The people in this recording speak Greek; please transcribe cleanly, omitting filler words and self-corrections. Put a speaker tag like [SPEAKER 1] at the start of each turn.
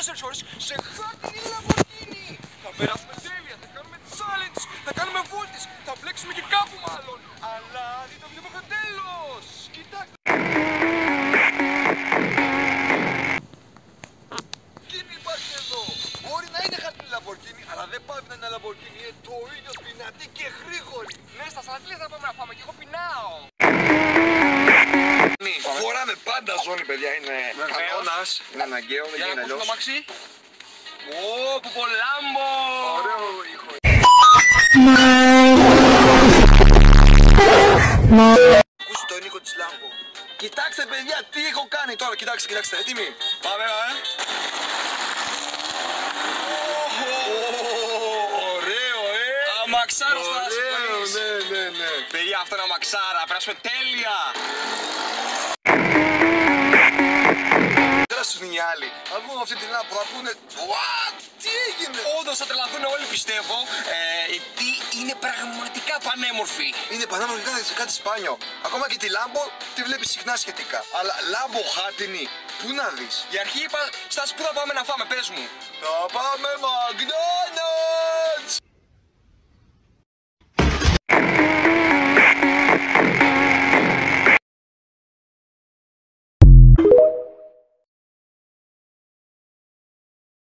[SPEAKER 1] 4 ώρες σε χάτινη Λαμπορκίνη. Θα περάσουμε τέλεια, θα κάνουμε challenge, θα κάνουμε βόλτες, θα μπλέξουμε και κάπου μάλλον. Αλλά δείτε το βλέπω στο τέλος. Κοιτάξτε. Κίνη υπάρχει εδώ. Μπορεί να είναι χάτινη Λαμπορκίνη, αλλά δεν πάβει να είναι Λαμπορκίνη. Είναι το ίδιο δυνατή και γρήγορη. Ναι, στα Σαντλία θα πάμε να πάμε και εγώ πεινάω. Φοράμε πάντα ζώνη, παιδιά, είναι κανόνας, είναι αναγκαίο, δεν γίνει αλλιώς. Για να ακούσουμε το μαξί. Ω, Πουπολάμπο! Ωραίο ήχο. Ακούστε τον ήχο της Λάμπο. Κοιτάξτε, παιδιά, τι έχω κάνει τώρα, κοιτάξτε, κοιτάξτε, έτοιμοι. Πάμε, Ωραίο, αμαξάρος θα συμφωνείς. Ναι. Παιδιά, αυτό είναι αμαξάρα, περάσουμε τέλεια. Τώρα στους είναι οι άλλοι. Αν βγουν αυτή την άπο, θα πούνε what, τι έγινε. Όντως θα τρελαθούν όλοι, πιστεύω. Τι είναι πραγματικά πανέμορφη. Είναι πανέμορφη, κάτι σπάνιο. Ακόμα και τη Λάμπο τη βλέπεις συχνά σχετικά. Αλλά Λάμπο χάτινη, πού να δεις. Για αρχή είπα, στάση πού θα πάμε να φάμε, πες μου. Θα πάμε McDonald's.